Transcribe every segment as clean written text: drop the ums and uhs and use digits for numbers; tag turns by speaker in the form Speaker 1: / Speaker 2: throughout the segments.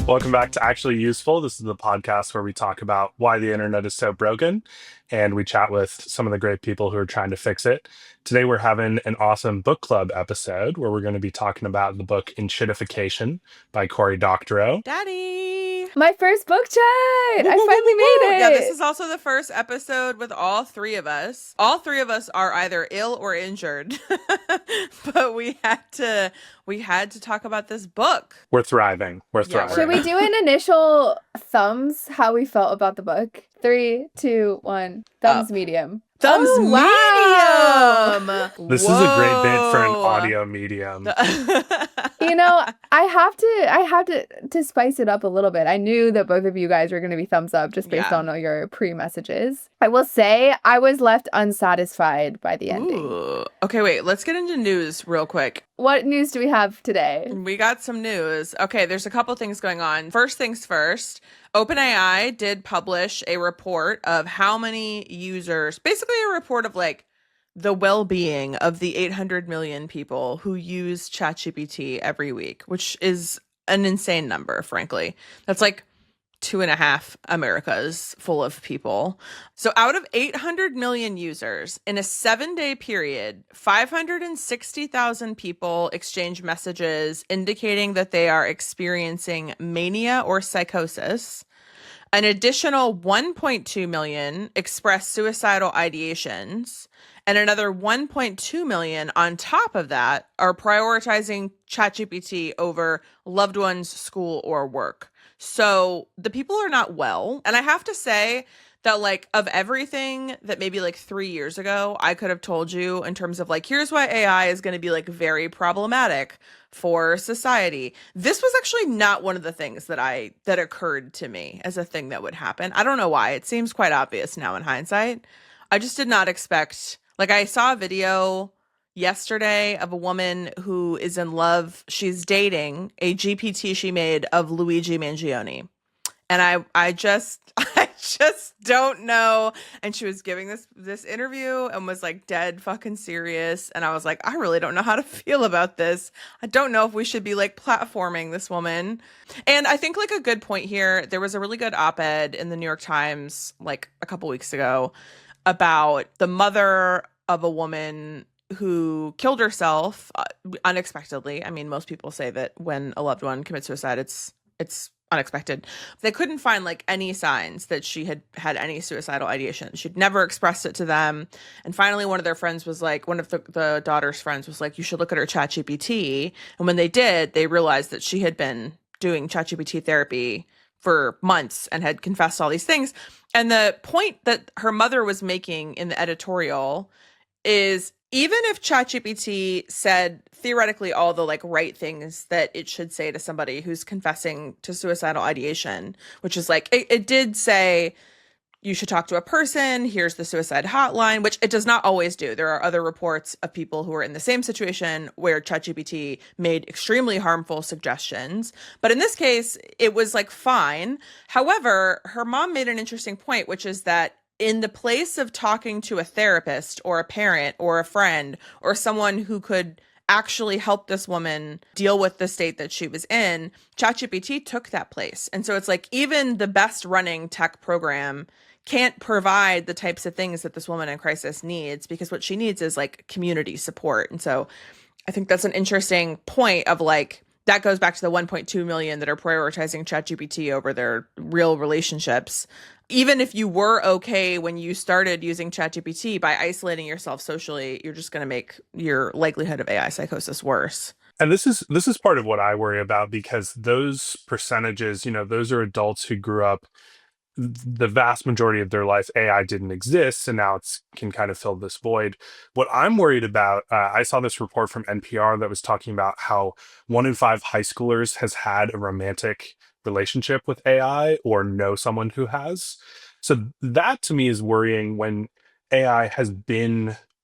Speaker 1: Welcome back to Actually Useful. This is the podcast where we talk about why the internet is so broken and we chat with some of the great people who are trying to fix it. Today, we're having an awesome book club episode where we're going to be talking about the book Enshittification by Cory Doctorow.
Speaker 2: Daddy!
Speaker 3: My first book chat! I finally made it!
Speaker 2: Yeah, this is also the first episode with all three of us. All three of us are either ill or injured. But we had to talk about this book.
Speaker 1: We're thriving.
Speaker 3: Should we do an initial thumbs, how we felt about the book? 3, 2, 1. Thumbs medium.
Speaker 2: Thumbs medium!
Speaker 1: Wow. This is a great bit for an audio medium.
Speaker 3: I have to spice it up a little bit. I knew that both of you guys were going to be thumbs up just based on all your pre-messages. I will say I was left unsatisfied by the ending.
Speaker 2: Ooh. Okay, wait, let's get into news real quick.
Speaker 3: What news do we have today?
Speaker 2: We got some news. Okay, there's a couple things going on. First things first, OpenAI did publish a report of how many users, basically a report of like the well-being of the 800 million people who use ChatGPT every week, which is an insane number, frankly. That's like 2.5 Americas full of people. So out of 800 million users in a 7-day period, 560,000 people exchange messages indicating that they are experiencing mania or psychosis. An additional 1.2 million express suicidal ideations, and another 1.2 million on top of that are prioritizing ChatGPT over loved ones, school, or work. So the people are not well. And I have to say that, like, of everything that maybe like 3 years ago, I could have told you in terms of like, here's why AI is going to be like very problematic for society. This was actually not one of the things that occurred to me as a thing that would happen. I don't know why. It seems quite obvious now in hindsight. I just did not expect, like, I saw a video yesterday of a woman who is in love. She's dating a GPT she made of Luigi Mangione. And I just don't know. And she was giving this interview and was like dead fucking serious. And I was like, I really don't know how to feel about this. I don't know if we should be like platforming this woman. And I think like a good point here, there was a really good op-ed in the New York Times like a couple weeks ago about the mother of a woman who killed herself unexpectedly. I mean, most people say that when a loved one commits suicide, it's unexpected. They couldn't find like any signs that she had any suicidal ideation. She'd never expressed it to them. And finally, one of their friends was like, one of the daughter's friends was like, you should look at her ChatGPT. And when they did, they realized that she had been doing ChatGPT therapy for months and had confessed all these things. And the point that her mother was making in the editorial is, even if ChatGPT said theoretically all the like right things that it should say to somebody who's confessing to suicidal ideation, which is like, it did say you should talk to a person, here's the suicide hotline, which it does not always do. There are other reports of people who are in the same situation where ChatGPT made extremely harmful suggestions. But in this case, it was like fine. However, her mom made an interesting point, which is that in the place of talking to a therapist or a parent or a friend or someone who could actually help this woman deal with the state that she was in, ChatGPT took that place. And so it's like even the best running tech program can't provide the types of things that this woman in crisis needs, because what she needs is like community support. And so I think that's an interesting point of like, that goes back to the 1.2 million that are prioritizing ChatGPT over their real relationships. Even if you were okay when you started using ChatGPT, by isolating yourself socially, you're just going to make your likelihood of AI psychosis worse.
Speaker 1: And this is part of what I worry about, because those percentages, those are adults who grew up the vast majority of their life, AI didn't exist, and now can kind of fill this void. What I'm worried about, I saw this report from NPR that was talking about how 1 in 5 high schoolers has had a romantic relationship with AI or know someone who has. So that to me is worrying, when AI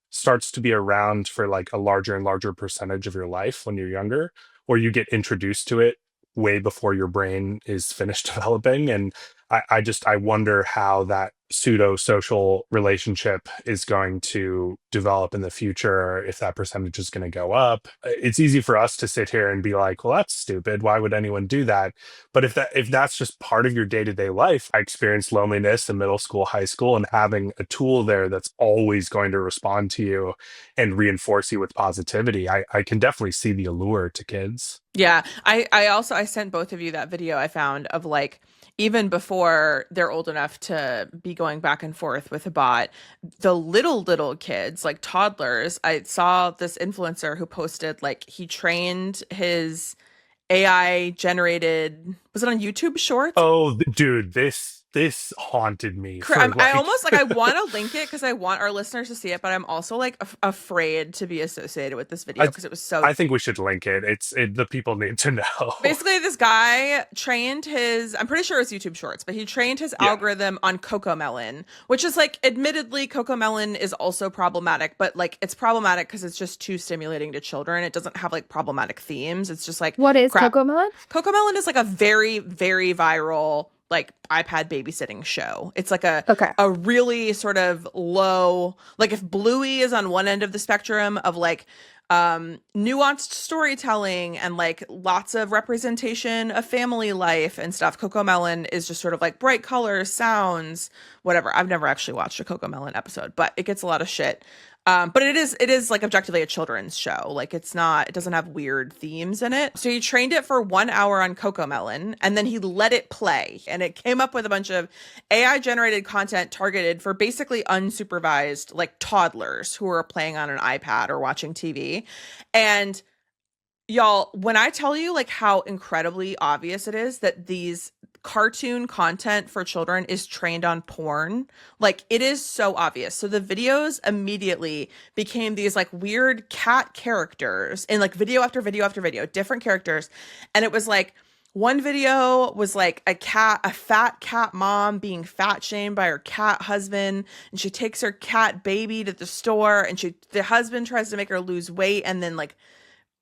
Speaker 1: starts to be around for like a larger and larger percentage of your life when you're younger, or you get introduced to it way before your brain is finished developing. And I wonder how that pseudo social relationship is going to develop in the future, if that percentage is going to go up. It's easy for us to sit here and be like, well, that's stupid, why would anyone do that? But if that's just part of your day-to-day life, I experienced loneliness in middle school, high school, and having a tool there that's always going to respond to you and reinforce you with positivity, I can definitely see the allure to kids.
Speaker 2: Yeah. I sent both of you that video I found of like, even before they're old enough to be going back and forth with a bot, the little kids, like toddlers, I saw this influencer who posted like he trained his AI generated, was it on YouTube Shorts?
Speaker 1: Oh, dude, this haunted me for
Speaker 2: I
Speaker 1: like
Speaker 2: almost like I want to link it because I want our listeners to see it, but I'm also like afraid to be associated with this video
Speaker 1: I,
Speaker 2: because it was so.
Speaker 1: I think we should link it. The people need to know.
Speaker 2: Basically, this guy trained his, I'm pretty sure it's YouTube Shorts, but he trained his
Speaker 1: Yeah.
Speaker 2: algorithm on Cocomelon, which is like, admittedly, Cocomelon is also problematic, but like it's problematic because it's just too stimulating to children. It doesn't have like problematic themes. It's just like,
Speaker 3: What is
Speaker 2: crap.
Speaker 3: Cocomelon?
Speaker 2: Cocomelon is like a very, very viral like iPad babysitting show. It's like
Speaker 3: Okay.
Speaker 2: a really sort of low, like if Bluey is on one end of the spectrum of like nuanced storytelling and like lots of representation of family life and stuff, Cocomelon is just sort of like bright colors, sounds, whatever. I've never actually watched a Cocomelon episode, but it gets a lot of shit. But it is like objectively a children's show. Like it doesn't have weird themes in it. So he trained it for 1 hour on Cocomelon and then he let it play and it came up with a bunch of AI generated content targeted for basically unsupervised like toddlers who are playing on an iPad or watching TV. And y'all, when I tell you like how incredibly obvious it is that these cartoon content for children is trained on porn, like it is so obvious. So the videos immediately became these like weird cat characters in like video after video after video, different characters. And it was like one video was like a fat cat mom being fat shamed by her cat husband, and she takes her cat baby to the store and the husband tries to make her lose weight and then like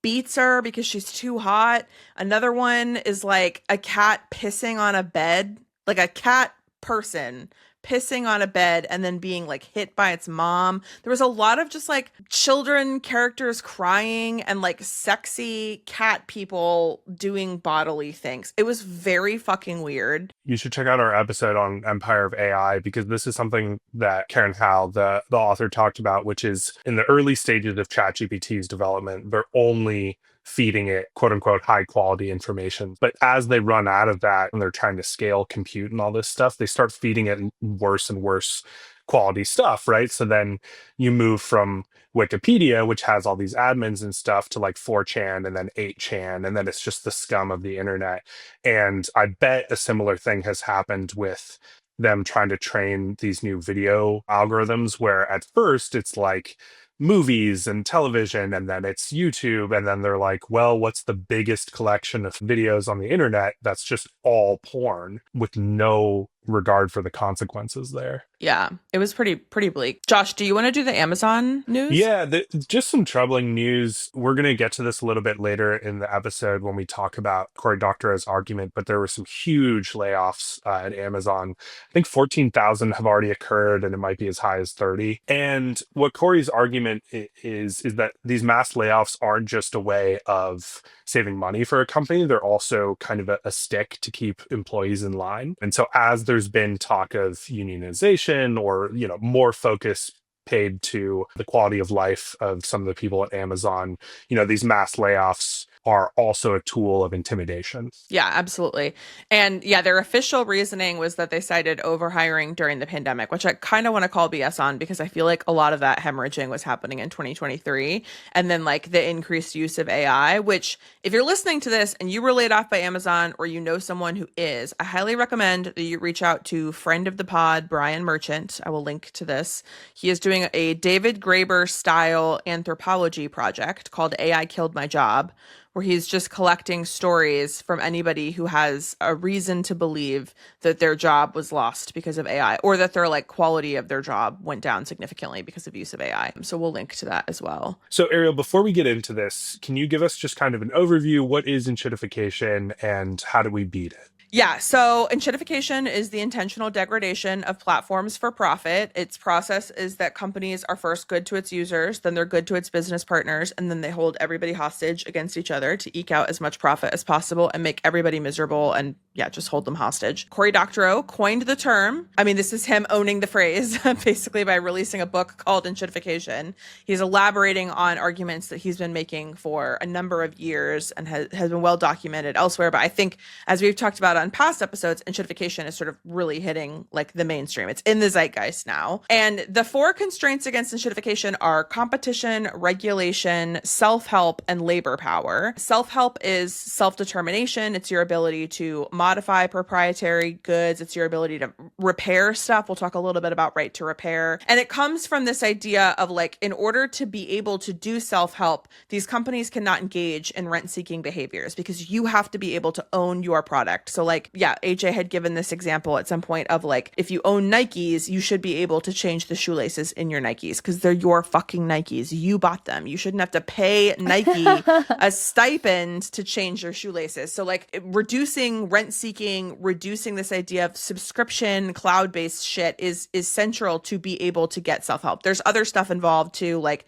Speaker 2: beats her because she's too hot. Another one is like a cat pissing on a bed, like a cat person pissing on a bed and then being like hit by its mom. There was a lot of just like children characters crying and like sexy cat people doing bodily things. It was very fucking weird.
Speaker 1: You should check out our episode on Empire of AI because this is something that Karen Howell, the author, talked about, which is in the early stages of ChatGPT's development, they're only feeding it quote unquote high quality information. But as they run out of that and they're trying to scale compute and all this stuff, they start feeding it worse and worse quality stuff, right? So then you move from Wikipedia, which has all these admins and stuff, to like 4chan and then 8chan, and then it's just the scum of the internet. And I bet a similar thing has happened with them trying to train these new video algorithms, where at first it's like movies and television, and then it's YouTube, and then they're like, well, what's the biggest collection of videos on the internet? That's just all porn with no regard for the consequences there.
Speaker 2: Yeah, it was pretty bleak. Josh, do you want to do the Amazon news?
Speaker 1: Yeah, just some troubling news. We're going to get to this a little bit later in the episode when we talk about Cory Doctorow's argument, but there were some huge layoffs at Amazon. I think 14,000 have already occurred, and it might be as high as 30. And what Cory's argument is that these mass layoffs aren't just a way of saving money for a company. They're also kind of a stick to keep employees in line. And so as there's been talk of unionization or, more focus paid to the quality of life of some of the people at Amazon, these mass layoffs are also a tool of intimidation.
Speaker 2: Yeah, absolutely. And yeah, their official reasoning was that they cited overhiring during the pandemic, which I kind of want to call BS on because I feel like a lot of that hemorrhaging was happening in 2023. And then like the increased use of AI, which if you're listening to this and you were laid off by Amazon or you know someone who is, I highly recommend that you reach out to friend of the pod, Brian Merchant. I will link to this. He is doing a David Graeber style anthropology project called AI Killed My Job, where he's just collecting stories from anybody who has a reason to believe that their job was lost because of AI or that their like quality of their job went down significantly because of use of AI. So we'll link to that as well.
Speaker 1: So Ariel, before we get into this, can you give us just kind of an overview? What is enshittification and how do we beat it?
Speaker 2: Yeah, so enshittification is the intentional degradation of platforms for profit. Its process is that companies are first good to its users, then they're good to its business partners, and then they hold everybody hostage against each other to eke out as much profit as possible and make everybody miserable and, yeah, just hold them hostage. Cory Doctorow coined the term. I mean, this is him owning the phrase, basically by releasing a book called Enshittification. He's elaborating on arguments that he's been making for a number of years and has been well documented elsewhere. But I think, as we've talked about on past episodes, enshittification is sort of really hitting like the mainstream. It's in the zeitgeist now. And the 4 constraints against enshittification are competition, regulation, self-help, and labor power. Self-help is self-determination. It's your ability to modify proprietary goods. It's your ability to repair stuff. We'll talk a little bit about right to repair. And it comes from this idea of like, in order to be able to do self-help, these companies cannot engage in rent-seeking behaviors because you have to be able to own your product. So like, yeah, AJ had given this example at some point of like, if you own Nikes, you should be able to change the shoelaces in your Nikes because they're your fucking Nikes. You bought them. You shouldn't have to pay Nike a stipend to change your shoelaces. So like reducing rent seeking, reducing this idea of subscription, cloud-based shit is central to be able to get self-help. There's other stuff involved too, like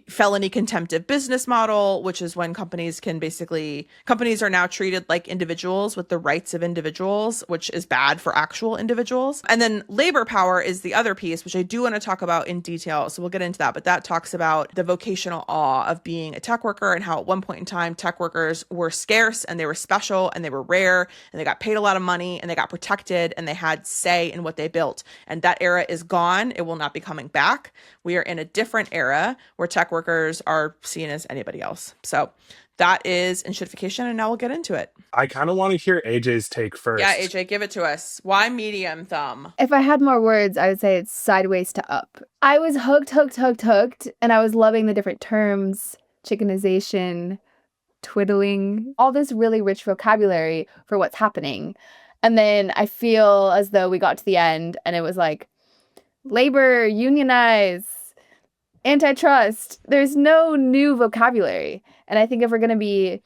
Speaker 2: felony contempt of business model, which is when companies are now treated like individuals with the rights of individuals, which is bad for actual individuals. And then labor power is the other piece, which I do want to talk about in detail. So we'll get into that. But that talks about the vocational awe of being a tech worker and how at one point in time, tech workers were scarce and they were special and they were rare and they got paid a lot of money and they got protected and they had say in what they built. And that era is gone. It will not be coming back. We are in a different era where tech workers are seen as anybody else. So that is enshittification, and now we'll get into it.
Speaker 1: I kind of want to hear AJ's take first.
Speaker 2: Yeah, AJ, give it to us. Why medium thumb?
Speaker 3: If I had more words, I would say it's sideways to up. I was hooked, and I was loving the different terms, chickenization, twiddling, all this really rich vocabulary for what's happening. And then I feel as though we got to the end and it was like, labor, unionize, antitrust. There's no new vocabulary. And I think if we're going to be,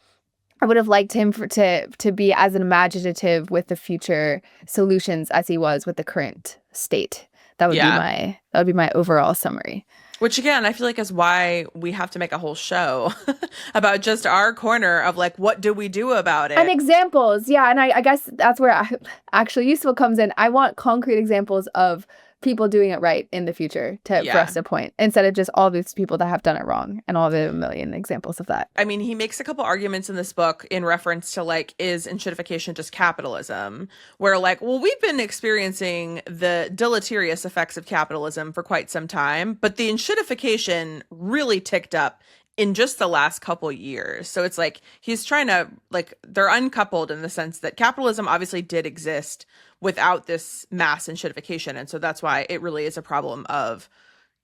Speaker 3: I would have liked him to be as imaginative with the future solutions as he was with the current state. That would be my overall summary.
Speaker 2: Which again, I feel like is why we have to make a whole show about just our corner of like, what do we do about it?
Speaker 3: And examples. Yeah. And I guess that's where actually useful comes in. I want concrete examples of people doing it right in the future for us to point, instead of just all these people that have done it wrong and all the million examples of that.
Speaker 2: I mean, he makes a couple arguments in this book in reference to like, is enshittification just capitalism? Where like, well, we've been experiencing the deleterious effects of capitalism for quite some time, but the enshittification really ticked up in just the last couple years. So it's like he's trying to like, they're uncoupled in the sense that capitalism obviously did exist without this mass enshittification. And so that's why it really is a problem of,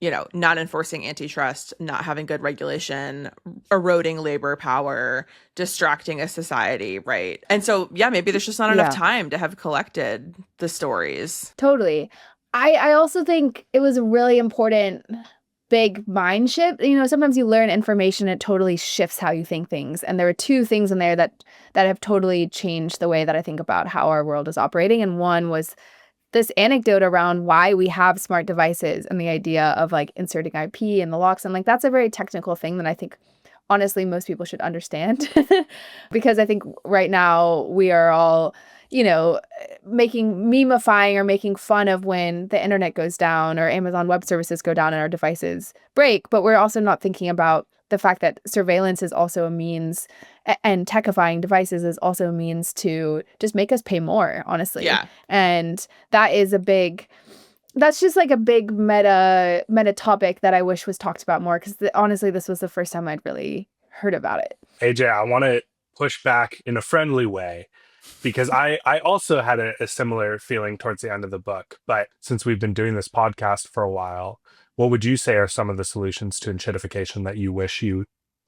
Speaker 2: you know, not enforcing antitrust, not having good regulation, eroding labor power, distracting a society, right? And so, yeah, maybe there's just not enough time to have collected the stories.
Speaker 3: Totally. I also think it was a really important big mind shift. You know, sometimes you learn information, it totally shifts how you think things. And there are 2 things in there that have totally changed the way that I think about how our world is operating. And one was this anecdote around why we have smart devices and the idea of like inserting IP in the locks. And like, that's a very technical thing that I think, honestly, most people should understand. Because I think right now we are all, you know, memifying or making fun of when the internet goes down or Amazon Web Services go down and our devices break. But we're also not thinking about the fact that surveillance is also a means, and techifying devices is also a means to just make us pay more, honestly.
Speaker 2: Yeah.
Speaker 3: And that's just like a big meta topic that I wish was talked about more, because honestly, this was the first time I'd really heard about it.
Speaker 1: AJ, I want to push back in a friendly way, because I also had a similar feeling towards the end of the book. But since we've been doing this podcast for a while, what would you say are some of the solutions to enshittification that you wish you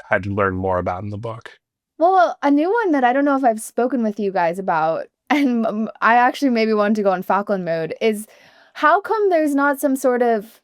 Speaker 1: had learned more about in the book?
Speaker 3: Well, a new one that I don't know if I've spoken with you guys about, and I actually maybe wanted to go on Falcon mode, is how come there's not some sort of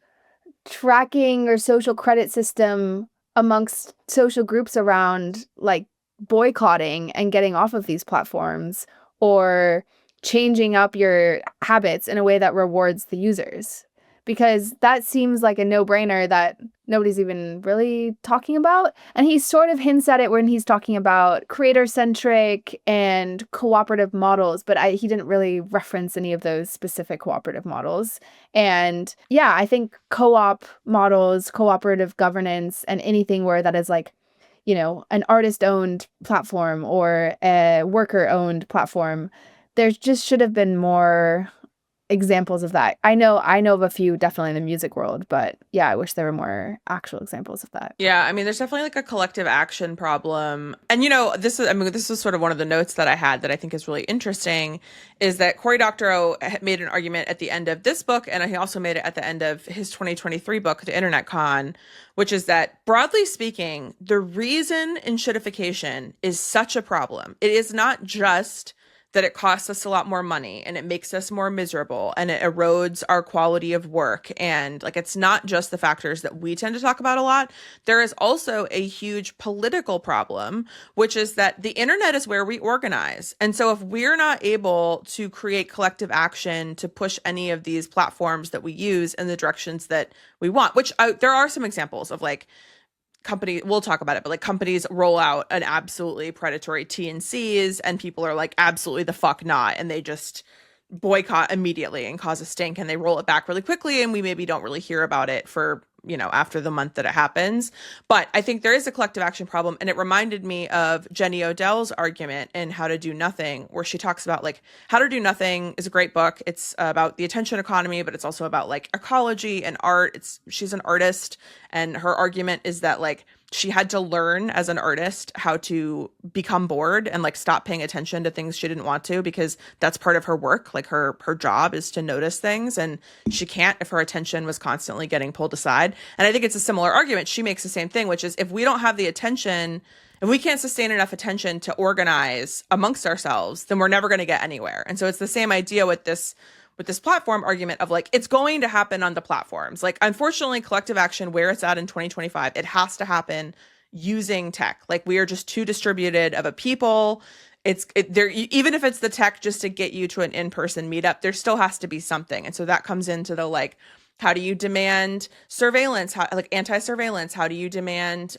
Speaker 3: tracking or social credit system amongst social groups around like boycotting and getting off of these platforms, or changing up your habits in a way that rewards the users. Because that seems like a no-brainer that nobody's even really talking about. And he sort of hints at it when he's talking about creator-centric and cooperative models, but he didn't really reference any of those specific cooperative models. And yeah, I think co-op models, cooperative governance, and anything where that is like, you know, an artist-owned platform or a worker-owned platform, there just should have been more examples of that. I know of a few definitely in the music world, but yeah, I wish there were more actual examples of that.
Speaker 2: Yeah, I mean, there's definitely like a collective action problem. And you know, this is sort of one of the notes that I had that I think is really interesting is that Cory Doctorow made an argument at the end of this book, and he also made it at the end of his 2023 book, The Internet Con, which is that broadly speaking, the reason enshittification is such a problem, it is not just that it costs us a lot more money and it makes us more miserable and it erodes our quality of work. And like, it's not just the factors that we tend to talk about a lot. There is also a huge political problem, which is that the internet is where we organize. And so if we're not able to create collective action to push any of these platforms that we use in the directions that we want, which there are some examples of like, we'll talk about it, but like companies roll out an absolutely predatory T&Cs and people are like, absolutely the fuck not. And they just boycott immediately and cause a stink and they roll it back really quickly. And we maybe don't really hear about it for, you know, after the month that it happens. But I think there is a collective action problem. And it reminded me of Jenny Odell's argument in How to Do Nothing, where she talks about like How to Do Nothing is a great book. It's about the attention economy, but it's also about like ecology and art. She's an artist. And her argument is that like she had to learn as an artist how to become bored and like stop paying attention to things she didn't want to, because that's part of her work. Like her job is to notice things, and she can't if her attention was constantly getting pulled aside. And I think it's a similar argument. She makes the same thing, which is if we don't have the attention, if we can't sustain enough attention to organize amongst ourselves, then we're never going to get anywhere. And so it's the same idea with this platform argument of like, it's going to happen on the platforms. Like, unfortunately, collective action, where it's at in 2025, it has to happen using tech. Like, we are just too distributed of a people. Even if it's the tech just to get you to an in-person meetup, there still has to be something. And so that comes into the like, how do you demand surveillance? Like anti-surveillance? How do you demand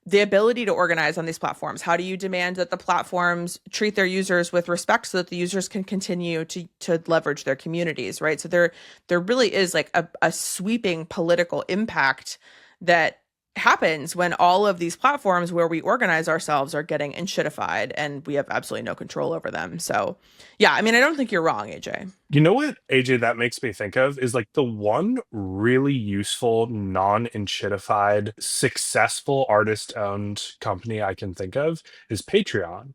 Speaker 2: the ability to organize on these platforms? How do you demand that the platforms treat their users with respect so that the users can continue to leverage their communities, right? So there really is like a sweeping political impact that happens when all of these platforms where we organize ourselves are getting enshittified and we have absolutely no control over them. So yeah, I mean, I don't think you're wrong, AJ.
Speaker 1: You know what, AJ, that makes me think of is like the one really useful, non-enshittified, successful artist-owned company I can think of is Patreon.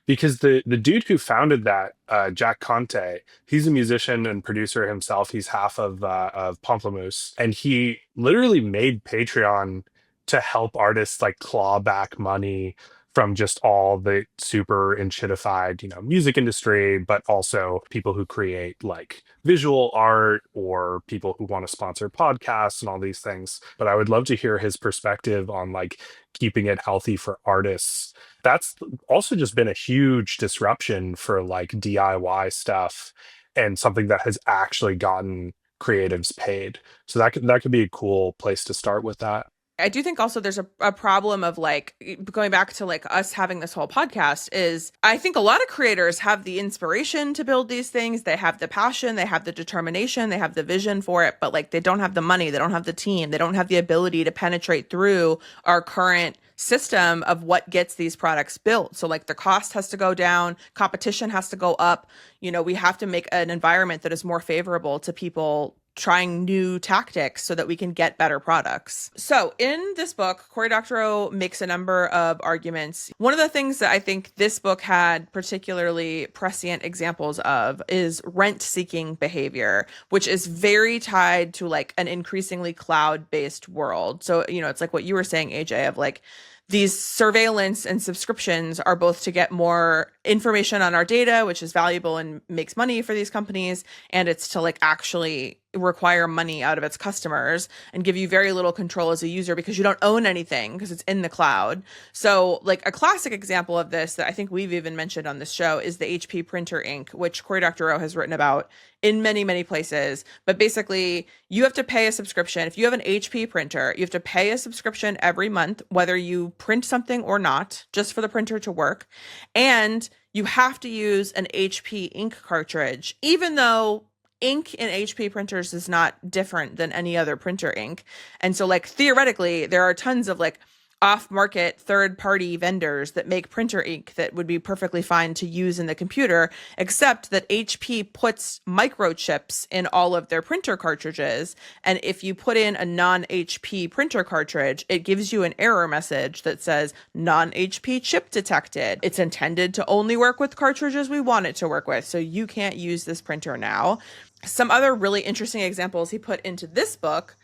Speaker 1: Because the dude who founded that, Jack Conte, he's a musician and producer himself. He's half of Pamplemousse, and he literally made Patreon to help artists like claw back money from just all the super enshittified, music industry, but also people who create like visual art or people who want to sponsor podcasts and all these things. But I would love to hear his perspective on like keeping it healthy for artists. That's also just been a huge disruption for like DIY stuff and something that has actually gotten creatives paid. So that could be a cool place to start with that.
Speaker 2: I do think also there's a problem of like going back to like us having this whole podcast is I think a lot of creators have the inspiration to build these things. They have the passion, they have the determination, they have the vision for it, but like they don't have the money, they don't have the team, they don't have the ability to penetrate through our current system of what gets these products built. So like the cost has to go down, competition has to go up. We have to make an environment that is more favorable to people trying new tactics so that we can get better products. So in this book, Cory Doctorow makes a number of arguments. One of the things that I think this book had particularly prescient examples of is rent-seeking behavior, which is very tied to like an increasingly cloud-based world. So, it's like what you were saying, AJ, of like these surveillance and subscriptions are both to get more information on our data, which is valuable and makes money for these companies, and it's to like actually require money out of its customers and give you very little control as a user because you don't own anything because it's in the cloud. So like a classic example of this that I think we've even mentioned on this show is the HP printer ink, which Cory Doctorow has written about in many, many places. But basically, you have to pay a subscription. If you have an HP printer, you have to pay a subscription every month, whether you print something or not, just for the printer to work. And you have to use an HP ink cartridge, even though ink in HP printers is not different than any other printer ink. And so like theoretically, there are tons of like off-market third-party vendors that make printer ink that would be perfectly fine to use in the computer, except that HP puts microchips in all of their printer cartridges. And if you put in a non-HP printer cartridge, it gives you an error message that says non-HP chip detected. It's intended to only work with cartridges we want it to work with, so you can't use this printer now. Some other really interesting examples he put into this book.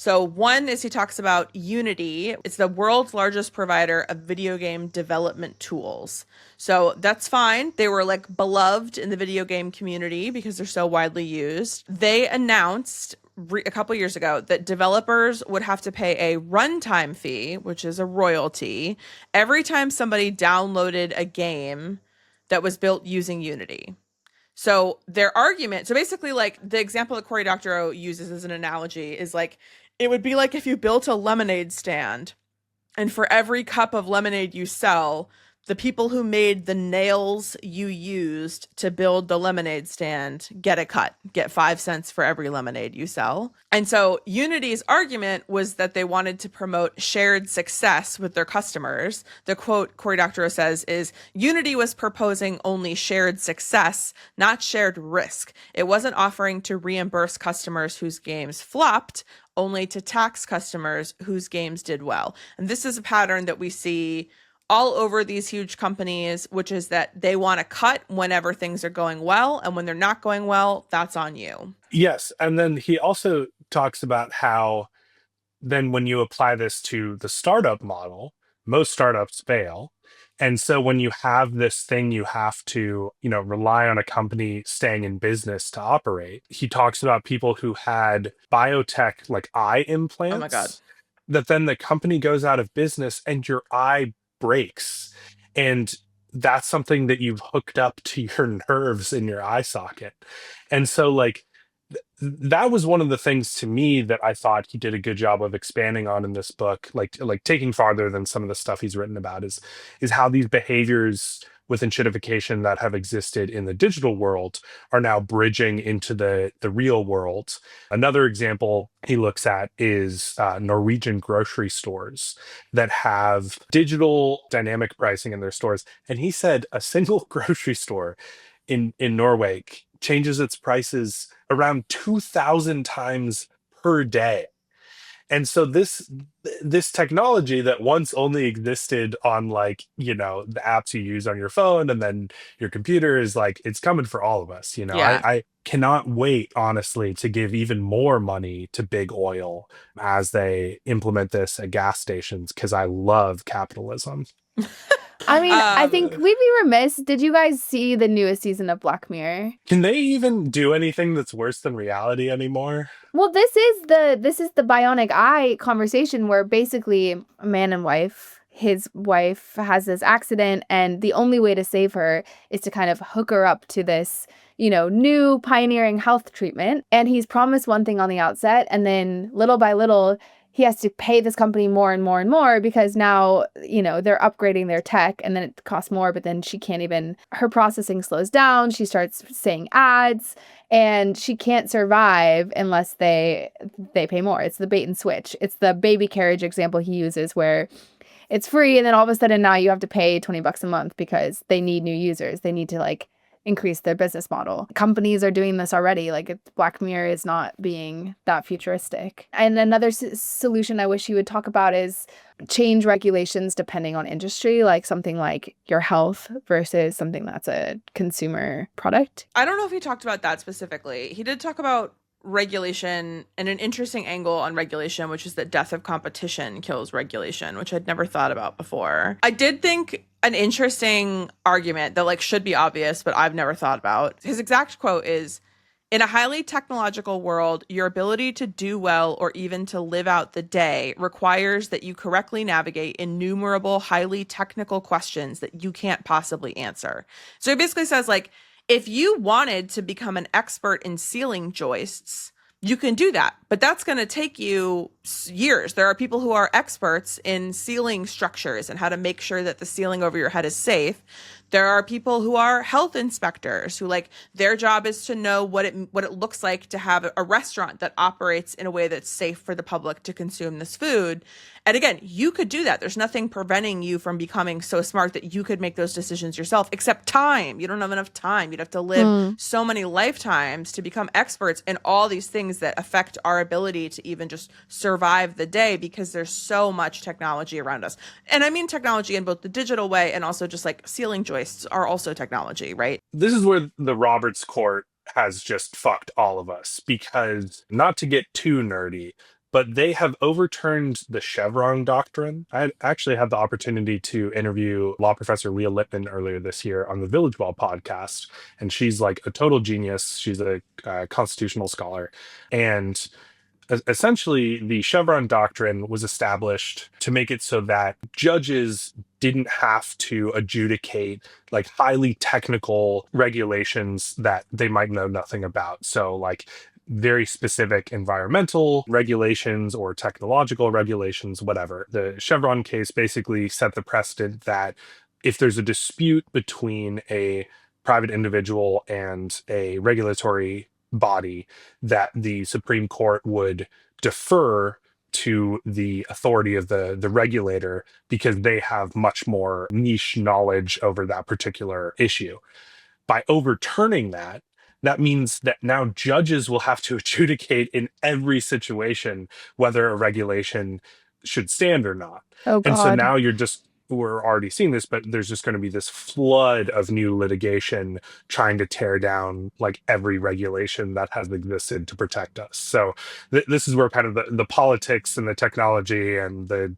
Speaker 2: So one is he talks about Unity. It's the world's largest provider of video game development tools. So that's fine. They were like beloved in the video game community because they're so widely used. They announced a couple years ago that developers would have to pay a runtime fee, which is a royalty, every time somebody downloaded a game that was built using Unity. So their argument, so basically like the example that Cory Doctorow uses as an analogy is like, it would be like if you built a lemonade stand and for every cup of lemonade you sell, the people who made the nails you used to build the lemonade stand get a cut, get 5 cents for every lemonade you sell. And so Unity's argument was that they wanted to promote shared success with their customers. The quote Cory Doctorow says is, Unity was proposing only shared success, not shared risk. It wasn't offering to reimburse customers whose games flopped, only to tax customers whose games did well. And this is a pattern that we see all over these huge companies, which is that they want to cut whenever things are going well. And when they're not going well, that's on you.
Speaker 1: Yes. And then he also talks about how then when you apply this to the startup model, most startups fail. And so when you have this thing, you have to, rely on a company staying in business to operate. He talks about people who had biotech, like eye implants.
Speaker 2: Oh my God.
Speaker 1: That then the company goes out of business and your eye breaks. And that's something that you've hooked up to your nerves in your eye socket. And so like, that was one of the things to me that I thought he did a good job of expanding on in this book, like taking farther than some of the stuff he's written about is how these behaviors with enshittification that have existed in the digital world are now bridging into the real world. Another example he looks at is Norwegian grocery stores that have digital dynamic pricing in their stores. And he said a single grocery store in Norway changes its prices around 2,000 times per day. And so this technology that once only existed on the apps you use on your phone and then your computer is like, it's coming for all of us.
Speaker 2: Yeah.
Speaker 1: I cannot wait, honestly, to give even more money to big oil as they implement this at gas stations because I love capitalism.
Speaker 3: I mean, I think we'd be remiss. Did you guys see the newest season of Black Mirror?
Speaker 1: Can they even do anything that's worse than reality anymore?
Speaker 3: Well, this is the bionic eye conversation where basically a man and wife, his wife has this accident and the only way to save her is to kind of hook her up to this, new pioneering health treatment. And he's promised one thing on the outset, and then little by little, he has to pay this company more and more and more because now, they're upgrading their tech and then it costs more, but then she can't even, her processing slows down. She starts saying ads and she can't survive unless they pay more. It's the bait and switch. It's the baby carriage example he uses where it's free and then all of a sudden now you have to pay $20 a month because they need new users. They need to increase their business model. Companies are doing this already. Black Mirror is not being that futuristic. And another solution I wish you would talk about is change regulations depending on industry, like something like your health versus something that's a consumer product.
Speaker 2: I don't know if he talked about that specifically. He did talk about regulation and an interesting angle on regulation, which is that death of competition kills regulation, which I'd never thought about before. I did think an interesting argument that like should be obvious, but I've never thought about. His exact quote is, "In a highly technological world, your ability to do well or even to live out the day requires that you correctly navigate innumerable highly technical questions that you can't possibly answer." So he basically says, like, if you wanted to become an expert in ceiling joists, you can do that, but that's going to take you years. There are people who are experts in ceiling structures and how to make sure that the ceiling over your head is safe. There are people who are health inspectors who, like, their job is to know what it looks like to have a restaurant that operates in a way that's safe for the public to consume this food. And again, you could do that. There's nothing preventing you from becoming so smart that you could make those decisions yourself, except time. You don't have enough time. You'd have to live so many lifetimes to become experts in all these things that affect our ability to even just survive the day, because there's so much technology around us. And I mean technology in both the digital way and also just like ceiling joists are also technology, right?
Speaker 1: This is where the Roberts Court has just fucked all of us, because, not to get too nerdy, but they have overturned the Chevron doctrine. I actually had the opportunity to interview law professor Leah Lippman earlier this year on the Village Well podcast, and she's like a total genius. She's a constitutional scholar, and essentially the Chevron doctrine was established to make it so that judges didn't have to adjudicate like highly technical regulations that they might know nothing about. So like very specific environmental regulations or technological regulations, whatever. The Chevron case basically set the precedent that if there's a dispute between a private individual and a regulatory body, that the Supreme Court would defer to the authority of the regulator, because they have much more niche knowledge over that particular issue. By overturning that, that means that now judges will have to adjudicate in every situation whether a regulation should stand or not.
Speaker 3: Oh
Speaker 1: And so
Speaker 3: God.
Speaker 1: now we're already seeing this, but there's just going to be this flood of new litigation trying to tear down like every regulation that has existed to protect us. So this is where kind of the politics and the technology and the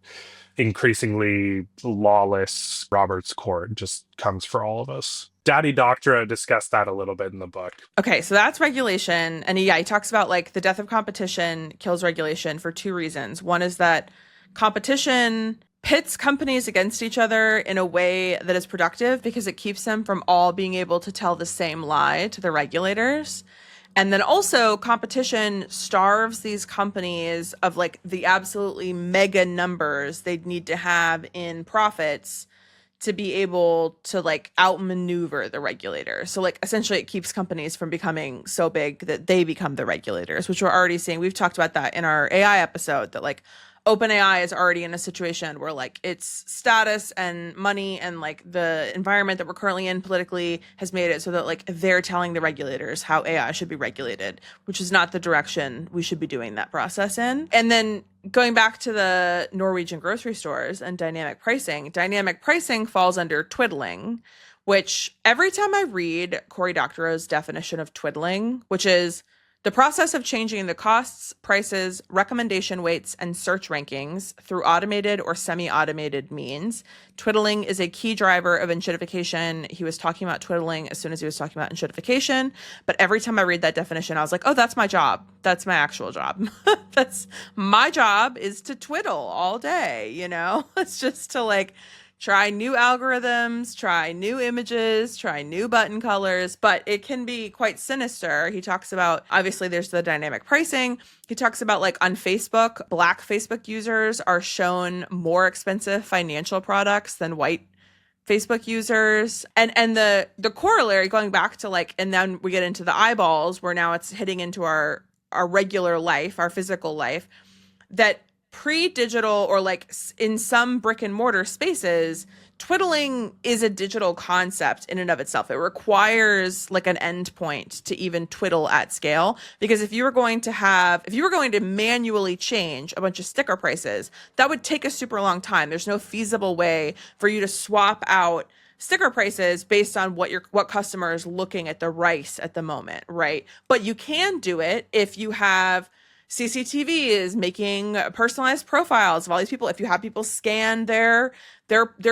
Speaker 1: increasingly lawless Roberts Court just comes for all of us. Daddy Doctorow discussed that a little bit in the book.
Speaker 2: Okay, so that's regulation. And he talks about like the death of competition kills regulation for two reasons. One is that competition pits companies against each other in a way that is productive because it keeps them from all being able to tell the same lie to the regulators. And then also competition starves these companies of like the absolutely mega numbers they'd need to have in profits to be able to like outmaneuver the regulators. So like essentially it keeps companies from becoming so big that they become the regulators, which we're already seeing. We've talked about that in our AI episode, that like OpenAI is already in a situation where like its status and money and like the environment that we're currently in politically has made it so that like they're telling the regulators how AI should be regulated, which is not the direction we should be doing that process in. And then going back to the Norwegian grocery stores and dynamic pricing falls under twiddling, which every time I read Cory Doctorow's definition of twiddling, which is the process of changing the costs, prices, recommendation weights, and search rankings through automated or semi-automated means. Twiddling is a key driver of enshittification. He was talking about twiddling as soon as he was talking about enshittification. But every time I read that definition, I was like, oh, that's my job. That's my actual job. That's my job, is to twiddle all day, you know? It's just to like try new algorithms, try new images, try new button colors, but it can be quite sinister. He talks about, obviously there's the dynamic pricing. He talks about like on Facebook, Black Facebook users are shown more expensive financial products than white Facebook users. And the corollary, going back to like, and then we get into the eyeballs where now it's hitting into our regular life, our physical life, that pre-digital or like in some brick and mortar spaces, twiddling is a digital concept in and of itself. It requires like an endpoint to even twiddle at scale, because if you were going to manually change a bunch of sticker prices, that would take a super long time. There's no feasible way for you to swap out sticker prices based on what customer is looking at the rice at the moment, right? But you can do it if you have CCTV is making personalized profiles of all these people. If you have people scan their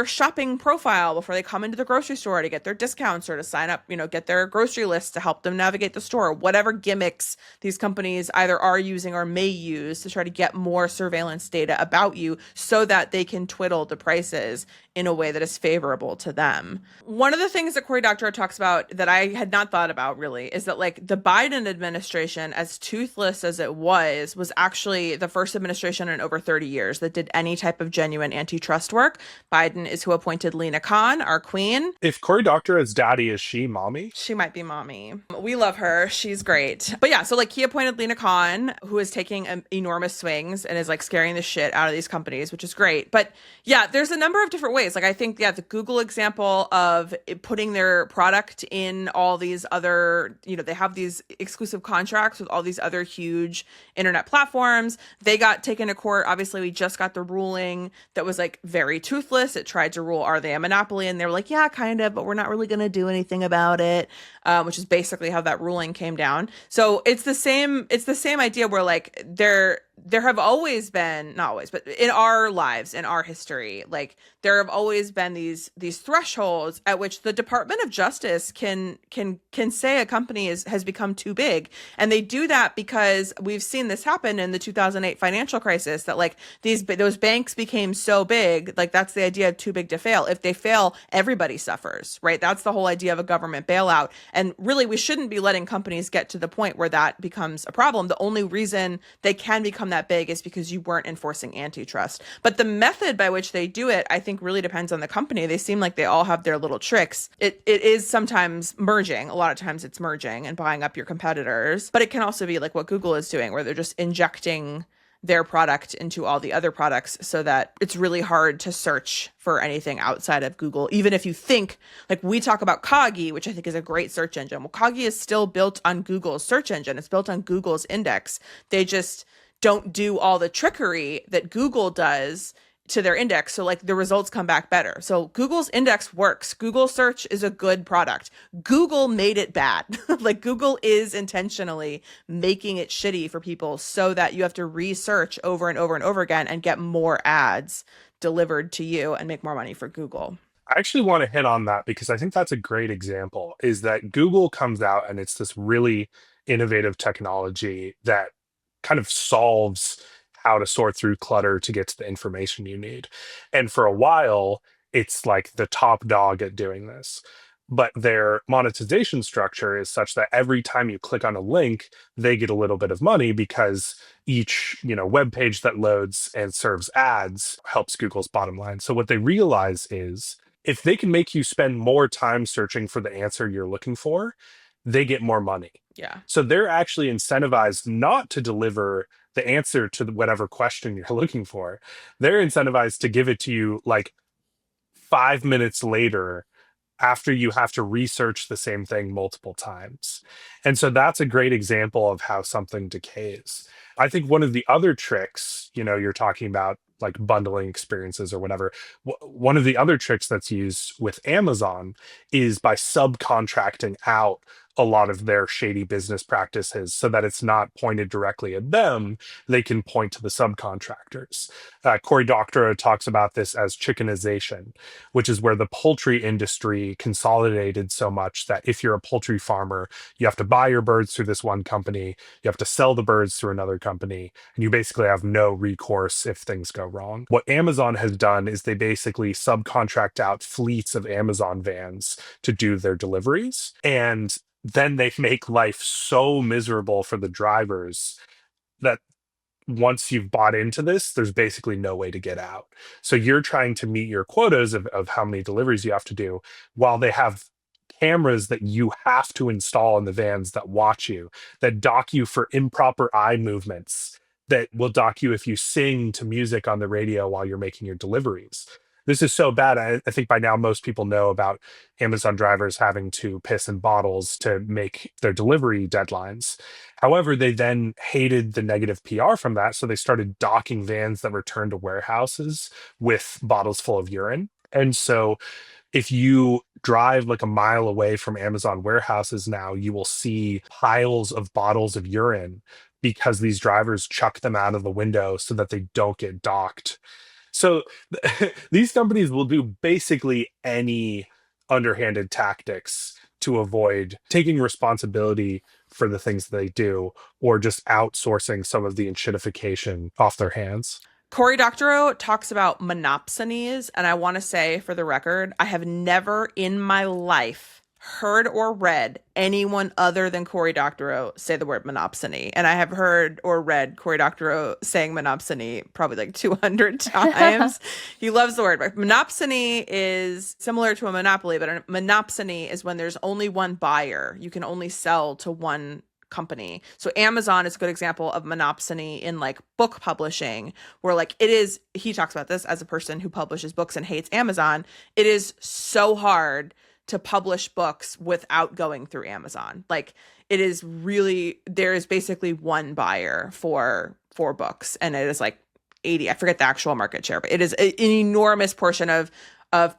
Speaker 2: shopping profile before they come into the grocery store to get their discounts or to sign up, get their grocery list to help them navigate the store, whatever gimmicks these companies either are using or may use to try to get more surveillance data about you so that they can twiddle the prices in a way that is favorable to them. One of the things that Cory Doctorow talks about that I had not thought about really is that like the Biden administration, as toothless as it was actually the first administration in over 30 years that did any type of genuine antitrust work. Biden is who appointed Lena Khan, our queen.
Speaker 1: If Cory Doctorow is daddy, is she mommy?
Speaker 2: She might be mommy. We love her. She's great. But yeah, so like he appointed Lena Khan, who is taking enormous swings and is like scaring the shit out of these companies, which is great. But yeah, there's a number of different ways. Like I think, the Google example of putting their product in all these other, they have these exclusive contracts with all these other huge internet platforms. They got taken to court. Obviously, we just got the ruling that was like very toothless. It tried to rule, are they a monopoly? And they were like, yeah, kind of, but we're not really going to do anything about it, which is basically how that ruling came down. So it's the same idea where like there have always been, not always, but in our lives, in our history, like there have always been these thresholds at which the Department of Justice can say a company has become too big. And they do that because we've seen this happen in the 2008 financial crisis, that like those banks became so big, like that's the idea of too big to fail. If they fail, everybody suffers, right? That's the whole idea of a government bailout. And really, we shouldn't be letting companies get to the point where that becomes a problem. The only reason they can become that big is because you weren't enforcing antitrust. But the method by which they do it, I think, really depends on the company. They seem like they all have their little tricks. It is sometimes merging. A lot of times it's merging and buying up your competitors. But it can also be like what Google is doing, where they're just injecting their product into all the other products so that it's really hard to search for anything outside of Google. Even if you think, like we talk about Kagi, which I think is a great search engine. Well, Kagi is still built on Google's search engine. It's built on Google's index. They just don't do all the trickery that Google does to their index. So like the results come back better. So Google's index works. Google search is a good product. Google made it bad. Like Google is intentionally making it shitty for people so that you have to research over and over and over again and get more ads delivered to you and make more money for Google.
Speaker 1: I actually want to hit on that because I think that's a great example, is that Google comes out and it's this really innovative technology that kind of solves how to sort through clutter to get to the information you need. And for a while, it's like the top dog at doing this. But their monetization structure is such that every time you click on a link, they get a little bit of money because each, web page that loads and serves ads helps Google's bottom line. So what they realize is if they can make you spend more time searching for the answer you're looking for, they get more money.
Speaker 2: Yeah.
Speaker 1: So they're actually incentivized not to deliver the answer to whatever question you're looking for. They're incentivized to give it to you like 5 minutes later after you have to research the same thing multiple times. And so that's a great example of how something decays. I think one of the other tricks, you're talking about like bundling experiences or whatever. One of the other tricks that's used with Amazon is by subcontracting out a lot of their shady business practices so that it's not pointed directly at them. They can point to the subcontractors. Cory Doctorow talks about this as chickenization, which is where the poultry industry consolidated so much that if you're a poultry farmer, you have to buy your birds through this one company, you have to sell the birds through another company, and you basically have no recourse if things go wrong. What Amazon has done is they basically subcontract out fleets of Amazon vans to do their deliveries. And then they make life so miserable for the drivers that once you've bought into this, there's basically no way to get out. So you're trying to meet your quotas of how many deliveries you have to do while they have cameras that you have to install in the vans that watch you, that dock you for improper eye movements, that will dock you if you sing to music on the radio while you're making your deliveries. This is so bad. I think by now most people know about Amazon drivers having to piss in bottles to make their delivery deadlines. However, they then hated the negative PR from that, so they started docking vans that returned to warehouses with bottles full of urine. And so If you drive like a mile away from Amazon warehouses now, you will see piles of bottles of urine because these drivers chuck them out of the window so that they don't get docked. So these companies will do basically any underhanded tactics to avoid taking responsibility for the things that they do, or just outsourcing some of the enshittification off their hands.
Speaker 2: Cory Doctorow talks about monopsonies, and I want to say for the record, I have never in my life heard or read anyone other than Cory Doctorow say the word monopsony. And I have heard or read Cory Doctorow saying monopsony probably like 200 times. He loves the word. But monopsony is similar to a monopoly, but a monopsony is when there's only one buyer. You can only sell to one company. So Amazon is a good example of monopsony in like book publishing, where like it is, he talks about this as a person who publishes books and hates Amazon. It is so hard to publish books without going through Amazon. Like it is really, there is basically one buyer for books, and it is like 80, I forget the actual market share, but it is an enormous portion of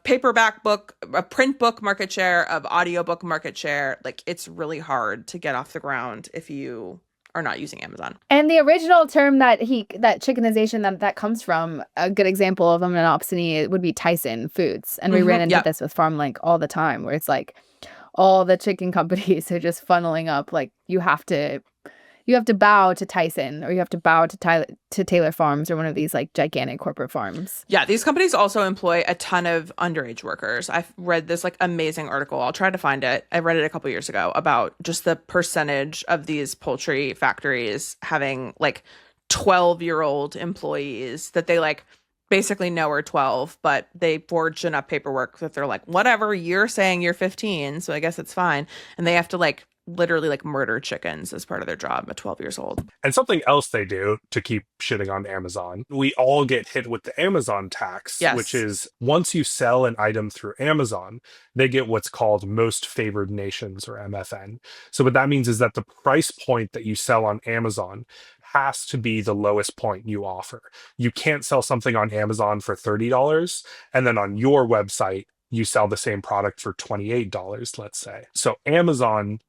Speaker 2: paperback book, a print book market share, of audiobook market share. Like it's really hard to get off the ground if you are not using Amazon.
Speaker 3: And the original term that chickenization that comes from, a good example of a monopsony would be Tyson Foods. And we ran into this with FarmLink all the time, where it's like all the chicken companies are just funneling up. Like you have to bow to Tyson, or you have to bow to Taylor Farms, or one of these like gigantic corporate farms.
Speaker 2: Yeah, these companies also employ a ton of underage workers. I've read this like amazing article. I'll try to find it. I read it a couple years ago about just the percentage of these poultry factories having like 12-year-old employees that they like basically know are 12, but they forged enough paperwork that they're like, whatever, you're saying you're 15, so I guess it's fine. And they have to like literally like murder chickens as part of their job at 12 years old.
Speaker 1: And something else they do to keep shitting on Amazon, we all get hit with the Amazon tax,
Speaker 2: Yes.
Speaker 1: which is once you sell an item through Amazon, they get what's called most favored nations, or MFN. So what that means is that the price point that you sell on Amazon has to be the lowest point you offer. You can't sell something on Amazon for $30 and then on your website you sell the same product for $28, let's say. So Amazon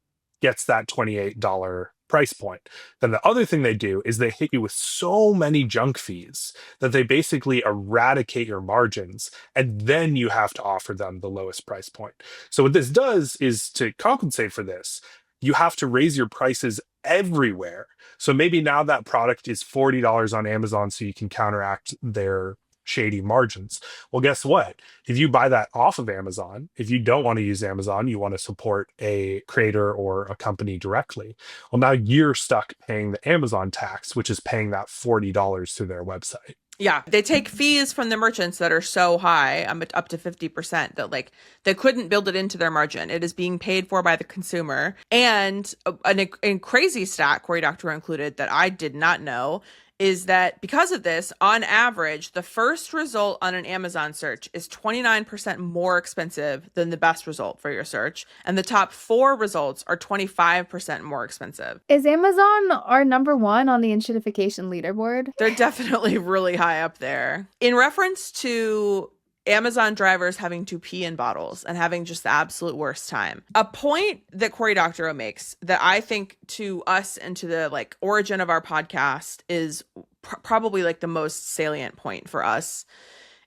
Speaker 1: gets that $28 price point. Then the other thing they do is they hit you with so many junk fees that they basically eradicate your margins, and then you have to offer them the lowest price point. So what this does is, to compensate for this, you have to raise your prices everywhere. So maybe now that product is $40 on Amazon so you can counteract their shady margins. Well, guess what? If you buy that off of Amazon, if you don't want to use Amazon, you want to support a creator or a company directly, well, now you're stuck paying the Amazon tax, which is paying that $40 through their website.
Speaker 2: Yeah, they take fees from the merchants that are so high, up to 50%, that like they couldn't build it into their margin. It is being paid for by the consumer. And a crazy stat, Cory Doctorow included, that I did not know, is that because of this, on average, the first result on an Amazon search is 29% more expensive than the best result for your search. And the top 4 results are 25% more expensive.
Speaker 3: Is Amazon our number one on the enshittification leaderboard?
Speaker 2: They're definitely really high up there. In reference to Amazon drivers having to pee in bottles and having just the absolute worst time, a point that Cory Doctorow makes that I think to us and to the like origin of our podcast is probably like the most salient point for us,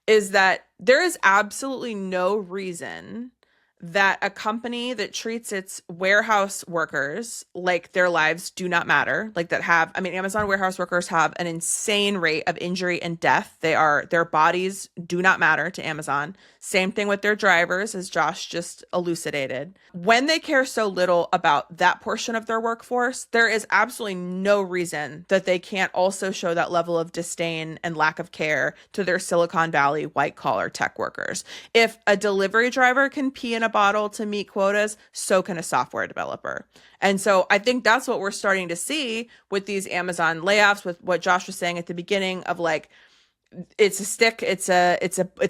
Speaker 2: is that there is absolutely no reason that a company that treats its warehouse workers like their lives do not matter, like that have, I mean, Amazon warehouse workers have an insane rate of injury and death. Their bodies do not matter to Amazon. Same thing with their drivers, as Josh just elucidated. When they care so little about that portion of their workforce, there is absolutely no reason that they can't also show that level of disdain and lack of care to their Silicon Valley white-collar tech workers. If a delivery driver can pee in a bottle to meet quotas, so can a software developer. And so I think that's what we're starting to see with these Amazon layoffs, with what Josh was saying at the beginning of like, it's a stick, it's a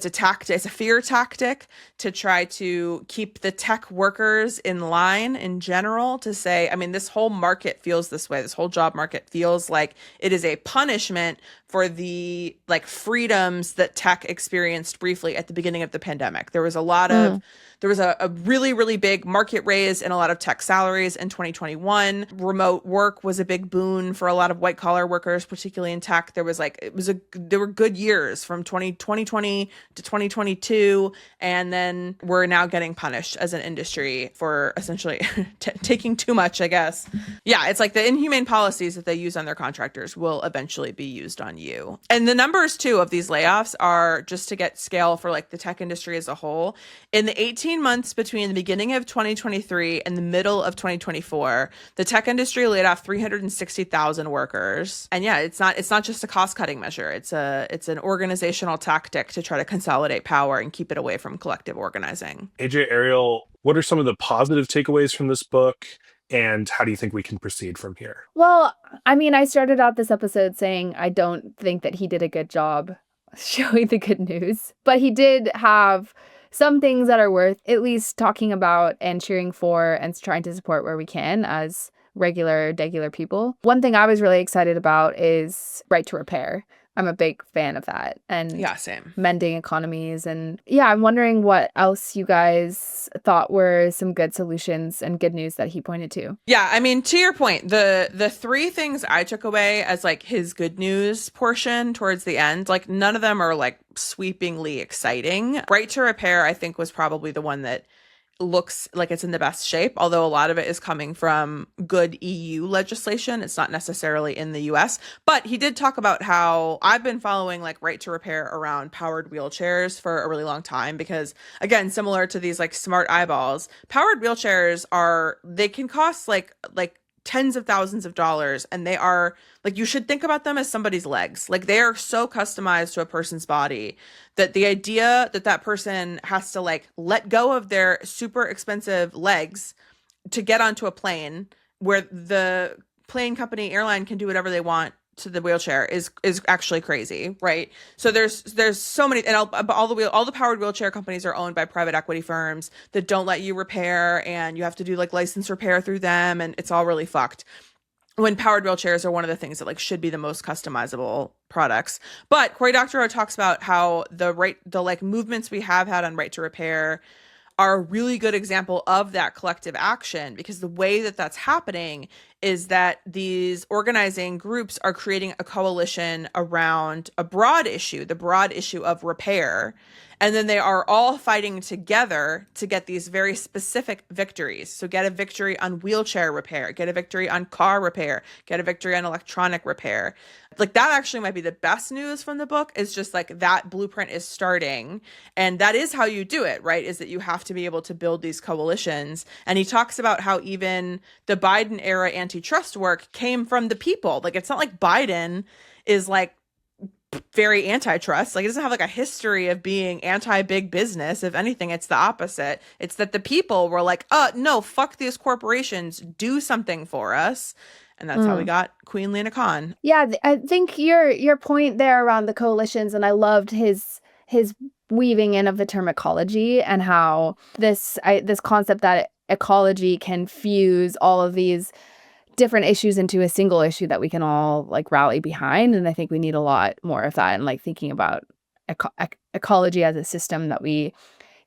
Speaker 2: tactic, it's a fear tactic to try to keep the tech workers in line in general, to say, I mean, this whole market feels this way. This whole job market feels like it is a punishment for the like freedoms that tech experienced briefly at the beginning of the pandemic. There was a lot of there was a really, really big market raise in a lot of tech salaries in 2021. Remote work was a big boon for a lot of white collar workers, particularly in tech. There were good years from 2020 to 2022. And then we're now getting punished as an industry for essentially taking too much, I guess. Yeah, it's like the inhumane policies that they use on their contractors will eventually be used on you. And the numbers too of these layoffs are just to get scale for like the tech industry as a whole. In the 18 months between the beginning of 2023 and the middle of 2024, the tech industry laid off 360,000 workers. And yeah, it's not just a cost-cutting measure. It's an organizational tactic to try to consolidate power and keep it away from collective organizing.
Speaker 1: AJ, Ariel, what are some of the positive takeaways from this book? And how do you think we can proceed from here?
Speaker 3: Well, I mean, I started out this episode saying I don't think that he did a good job showing the good news, but he did have some things that are worth at least talking about and cheering for and trying to support where we can as regular people. One thing I was really excited about is right to repair. I'm a big fan of that. And
Speaker 2: yeah, same.
Speaker 3: Mending economies. And yeah, I'm wondering what else you guys thought were some good solutions and good news that he pointed to.
Speaker 2: Yeah, I mean, to your point, the three things I took away as like his good news portion towards the end, like none of them are like sweepingly exciting. Right to repair, I think, was probably the one that looks like it's in the best shape, although a lot of it is coming from good EU legislation. It's not necessarily in the US. But he did talk about how I've been following like right to repair around powered wheelchairs for a really long time, because again, similar to these like smart eyeballs, powered wheelchairs they can cost like tens of thousands of dollars, and they are like, you should think about them as somebody's legs. Like they are so customized to a person's body that the idea that that person has to like let go of their super expensive legs to get onto a plane where the plane company airline can do whatever they want to the wheelchair is actually crazy, right? So there's so many, and all the powered wheelchair companies are owned by private equity firms that don't let you repair, and you have to do like license repair through them, and it's all really fucked. When powered wheelchairs are one of the things that like should be the most customizable products. But Cory Doctorow talks about how the like movements we have had on right to repair are a really good example of that collective action, because the way that that's happening is that these organizing groups are creating a coalition around a broad issue, the broad issue of repair. And then they are all fighting together to get these very specific victories. So get a victory on wheelchair repair, get a victory on car repair, get a victory on electronic repair. Like that actually might be the best news from the book, is just like that blueprint is starting. And that is how you do it, right? Is that you have to be able to build these coalitions. And he talks about how even the Biden era antitrust work came from the people. Like it's not like Biden is like very antitrust. Like it doesn't have like a history of being anti-big business. If anything, it's the opposite. It's that the people were like, no, fuck these corporations, do something for us. And that's how we got Queen Lena Khan.
Speaker 3: Yeah, I think your point there around the coalitions, and I loved his weaving in of the term ecology, and how this concept that ecology can fuse all of these different issues into a single issue that we can all like rally behind. And I think we need a lot more of that, and like thinking about ecology as a system that we,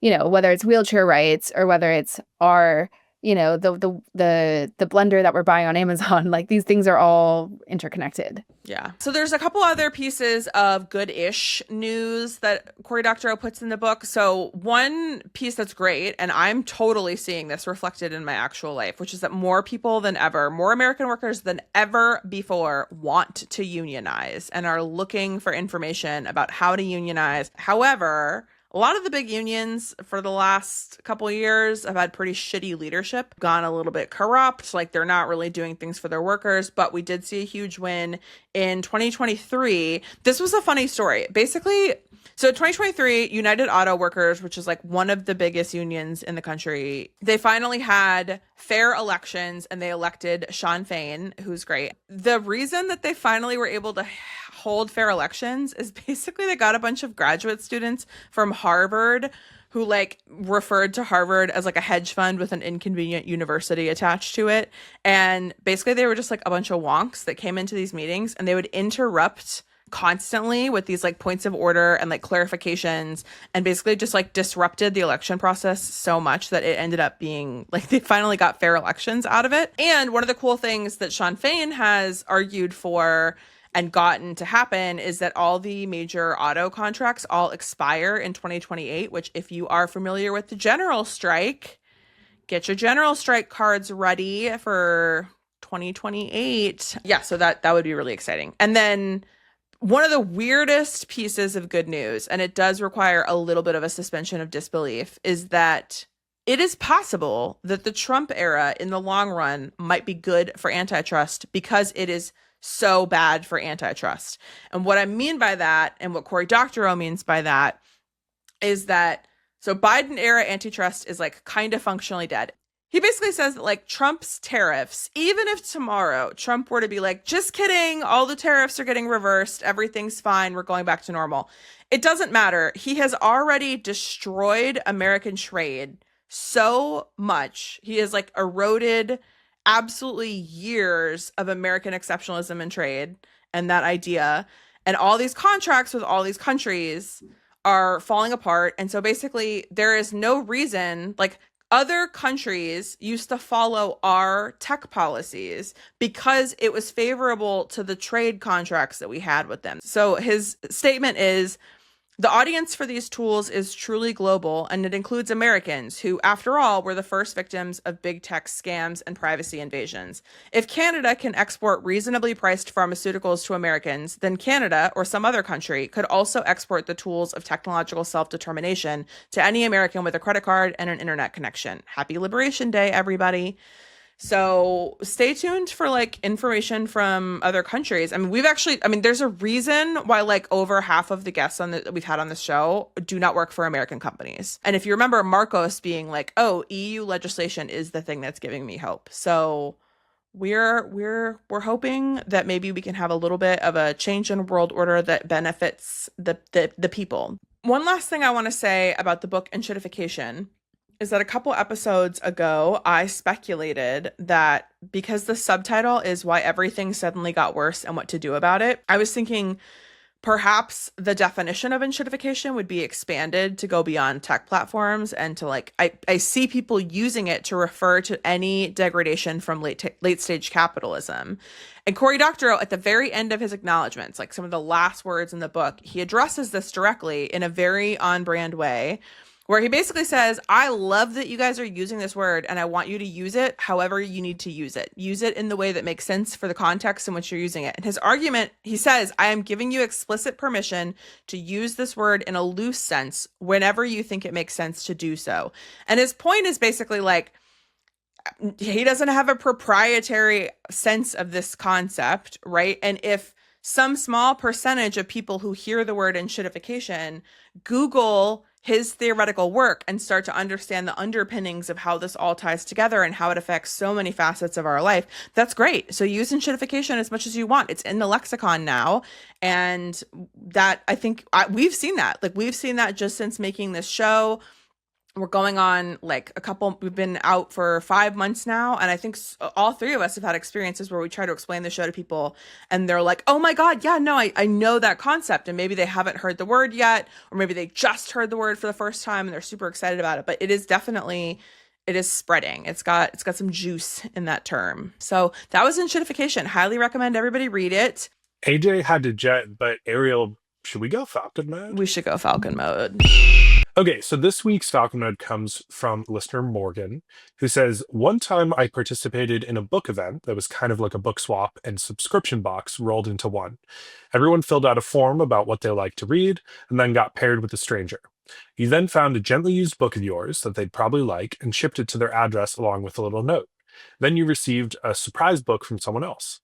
Speaker 3: whether it's wheelchair rights or whether it's our, the blender that we're buying on Amazon, like these things are all interconnected.
Speaker 2: Yeah. So there's a couple other pieces of good-ish news that Cory Doctorow puts in the book. So one piece that's great, and I'm totally seeing this reflected in my actual life, which is that more people than ever, more American workers than ever before want to unionize and are looking for information about how to unionize. However, a lot of the big unions for the last couple of years have had pretty shitty leadership, gone a little bit corrupt, like they're not really doing things for their workers. But we did see a huge win in 2023. This was a funny story. Basically, so 2023, United Auto Workers, which is like one of the biggest unions in the country, they finally had fair elections and they elected Sean Fain, who's great. The reason that they finally were able to hold fair elections is basically they got a bunch of graduate students from Harvard who like referred to Harvard as like a hedge fund with an inconvenient university attached to it. And basically they were just like a bunch of wonks that came into these meetings and they would interrupt constantly with these like points of order and like clarifications, and basically just like disrupted the election process so much that it ended up being like they finally got fair elections out of it. And one of the cool things that Sean Fain has argued for and gotten to happen is that all the major auto contracts all expire in 2028, which if you are familiar with the general strike, get your general strike cards ready for 2028. Yeah, so that would be really exciting. And then one of the weirdest pieces of good news, and it does require a little bit of a suspension of disbelief, is that it is possible that the Trump era in the long run might be good for antitrust because it is so bad for antitrust. And what I mean by that, and what Cory Doctorow means by that, is that so Biden era antitrust is like kind of functionally dead. He basically says that like Trump's tariffs, even if tomorrow Trump were to be like, just kidding, all the tariffs are getting reversed, everything's fine, we're going back to normal. It doesn't matter. He has already destroyed American trade so much. He has like eroded absolutely years of American exceptionalism in trade and that idea. And all these contracts with all these countries are falling apart. And so basically there is no reason, like, other countries used to follow our tech policies because it was favorable to the trade contracts that we had with them. So his statement is, the audience for these tools is truly global, and it includes Americans who, after all, were the first victims of big tech scams and privacy invasions. If Canada can export reasonably priced pharmaceuticals to Americans, then Canada, or some other country, could also export the tools of technological self-determination to any American with a credit card and an internet connection. Happy Liberation Day, everybody. So stay tuned for like information from other countries. I mean, there's a reason why like over half of the guests that we've had on the show do not work for American companies. And if you remember Marcos being like, oh, EU legislation is the thing that's giving me hope. So we're hoping that maybe we can have a little bit of a change in world order that benefits the people. One last thing I want to say about the book Enshittification is that a couple episodes ago, I speculated that because the subtitle is Why Everything Suddenly Got Worse and What to Do About It, I was thinking perhaps the definition of enshittification would be expanded to go beyond tech platforms and to like, I see people using it to refer to any degradation from late stage capitalism. And Cory Doctorow, at the very end of his acknowledgments, like some of the last words in the book, he addresses this directly in a very on-brand way, where he basically says, I love that you guys are using this word and I want you to use it however you need to use it. Use it in the way that makes sense for the context in which you're using it. And his argument, he says, I am giving you explicit permission to use this word in a loose sense whenever you think it makes sense to do so. And his point is basically like, he doesn't have a proprietary sense of this concept, right? And if some small percentage of people who hear the word enshittification Google his theoretical work and start to understand the underpinnings of how this all ties together and how it affects so many facets of our life, that's great. So use enshittification as much as you want. It's in the lexicon now. And that, I think we've seen that. Like, we've seen that just since making this show. We're going on like we've been out for 5 months now. And I think all three of us have had experiences where we try to explain the show to people and they're like, oh my God, yeah, no, I know that concept. And maybe they haven't heard the word yet, or maybe they just heard the word for the first time and they're super excited about it. But it is spreading. It's got some juice in that term. So that was Enshittification. Highly recommend everybody read it.
Speaker 1: AJ had to jet, but Ariel, should we go Falcon mode?
Speaker 2: We should go Falcon mode.
Speaker 1: Okay, so this week's Falcon Mode comes from listener Morgan, who says, one time I participated in a book event that was kind of like a book swap and subscription box rolled into one. Everyone filled out a form about what they liked to read and then got paired with a stranger. You then found a gently used book of yours that they'd probably like and shipped it to their address along with a little note. Then you received a surprise book from someone else.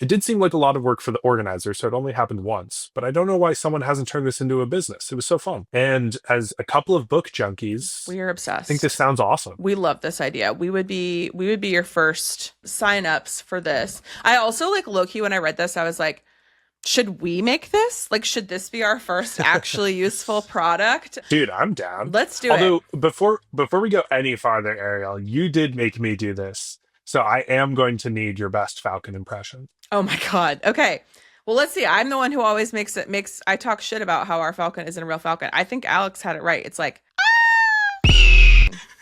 Speaker 1: It did seem like a lot of work for the organizer, so it only happened once, but I don't know why someone hasn't turned this into a business. It was so fun. And as a couple of book junkies,
Speaker 2: we are obsessed.
Speaker 1: I think this sounds awesome.
Speaker 2: We love this idea. We would be your first signups for this. I also like low-key when I read this, I was like, should we make this? Like, should this be our first actually useful product?
Speaker 1: Dude, I'm down.
Speaker 2: Let's do it.
Speaker 1: Although before we go any farther, Ariel, you did make me do this. So I am going to need your best Falcon impression.
Speaker 2: Oh my God. Okay. Well, let's see. I'm the one who always I talk shit about how our Falcon isn't a real Falcon. I think Alex had it right. It's like,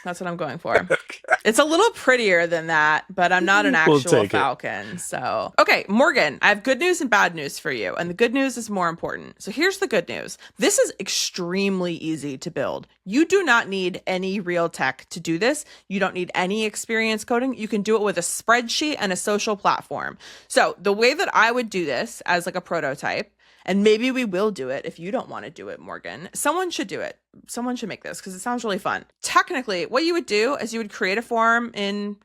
Speaker 2: that's what I'm going for.
Speaker 1: Okay.
Speaker 2: It's a little prettier than that, but I'm not an actual Falcon. So, okay, Morgan, I have good news and bad news for you. And the good news is more important. So here's the good news. This is extremely easy to build. You do not need any real tech to do this. You don't need any experience coding. You can do it with a spreadsheet and a social platform. So the way that I would do this as like a prototype, and maybe we will do it if you don't want to do it, Morgan. Someone should do it. Someone should make this because it sounds really fun. Technically, what you would do is you would create a form in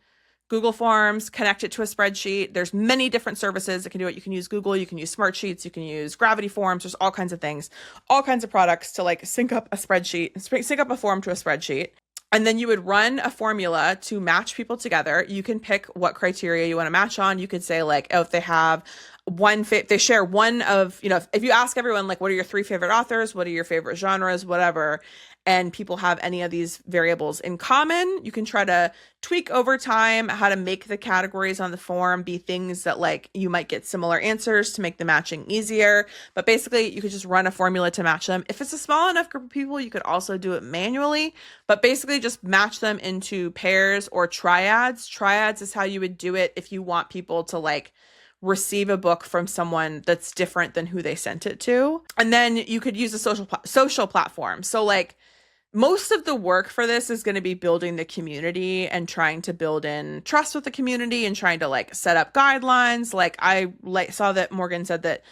Speaker 2: Google Forms, connect it to a spreadsheet. There's many different services that can do it. You can use Google, you can use Smartsheets, you can use Gravity Forms. There's all kinds of things, all kinds of products to like sync up a spreadsheet, sync up a form to a spreadsheet. And then you would run a formula to match people together. You can pick what criteria you want to match on. You could say like, oh, if they have they share one of, if you ask everyone, like, what are your 3 favorite authors? What are your favorite genres? Whatever. And people have any of these variables in common, you can try to tweak over time how to make the categories on the form be things that like you might get similar answers to make the matching easier. But basically you could just run a formula to match them. If it's a small enough group of people, you could also do it manually, but basically just match them into pairs or triads. Triads is how you would do it if you want people to like receive a book from someone that's different than who they sent it to. And then you could use a social platform. So like most of the work for this is going to be building the community and trying to build in trust with the community and trying to like set up guidelines. Like I saw that Morgan said that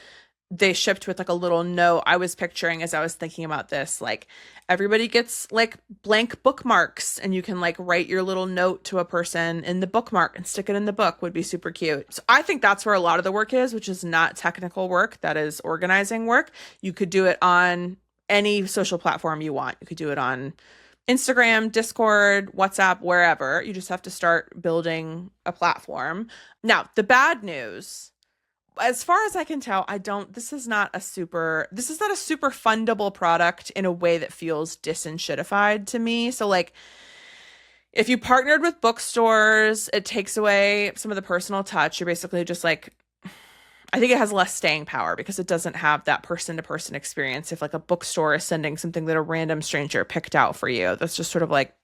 Speaker 2: they shipped with like a little note. I was picturing as I was thinking about this, like everybody gets like blank bookmarks and you can like write your little note to a person in the bookmark and stick it in the book. Would be super cute. So I think that's where a lot of the work is, which is not technical work. That is organizing work. You could do it on any social platform you want. You could do it on Instagram, Discord, WhatsApp, wherever. You just have to start building a platform. Now, the bad news, as far as I can tell, this is not a super fundable product in a way that feels disenshittified to me. So like if you partnered with bookstores, it takes away some of the personal touch. You're basically just like, I think it has less staying power because it doesn't have that person-to-person experience. If like a bookstore is sending something that a random stranger picked out for you, that's just sort of like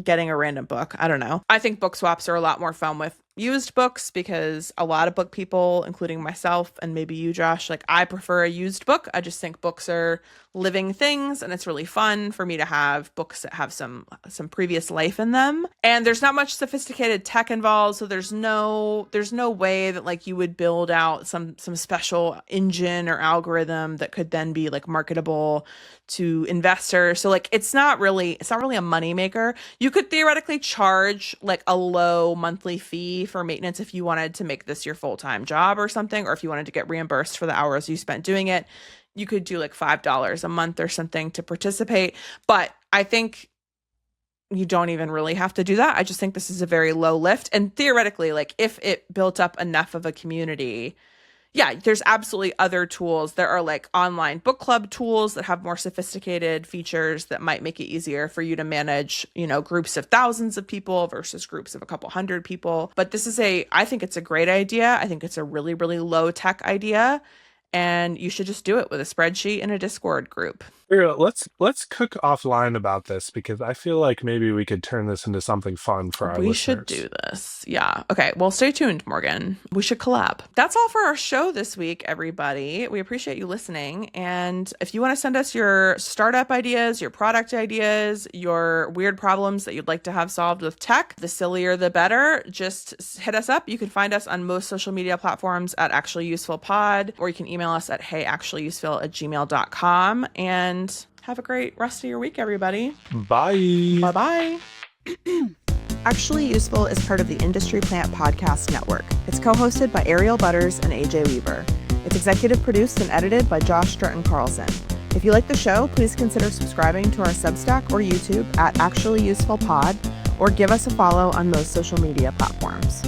Speaker 2: getting a random book. I don't know. I think book swaps are a lot more fun with used books because a lot of book people, including myself and maybe you, Josh, like I prefer a used book. I just think books are living things and it's really fun for me to have books that have some previous life in them. And there's not much sophisticated tech involved, so there's no way that like you would build out some special engine or algorithm that could then be like marketable to investors. So like it's not really a moneymaker. You could theoretically charge like a low monthly fee for maintenance if you wanted to make this your full-time job or something, or if you wanted to get reimbursed for the hours you spent doing it. You could do like $5 a month or something to participate. But I think you don't even really have to do that. I just think this is a very low lift. And theoretically, like if it built up enough of a community, yeah, there's absolutely other tools. There are like online book club tools that have more sophisticated features that might make it easier for you to manage, groups of thousands of people versus groups of a couple hundred people. But I think it's a great idea. I think it's a really, really low tech idea. And you should just do it with a spreadsheet and a Discord group.
Speaker 1: Let's cook offline about this because I feel like maybe we could turn this into something fun for our listeners.
Speaker 2: We should do this. Yeah. Okay. Well, stay tuned, Morgan. We should collab. That's all for our show this week, everybody. We appreciate you listening. And if you want to send us your startup ideas, your product ideas, your weird problems that you'd like to have solved with tech, the sillier the better, just hit us up. You can find us on most social media platforms at Actually Useful Pod, or you can email us at heyactuallyuseful@gmail.com. And have a great rest of your week, everybody.
Speaker 1: Bye.
Speaker 2: Bye-bye. Actually Useful is part of the Industry Plant Podcast Network. It's co-hosted by Ariel Butters and AJ Weaver. It's executive produced and edited by Josh Stratton Carlson. If you like the show, please consider subscribing to our Substack or YouTube at Actually Useful Pod, or give us a follow on most social media platforms.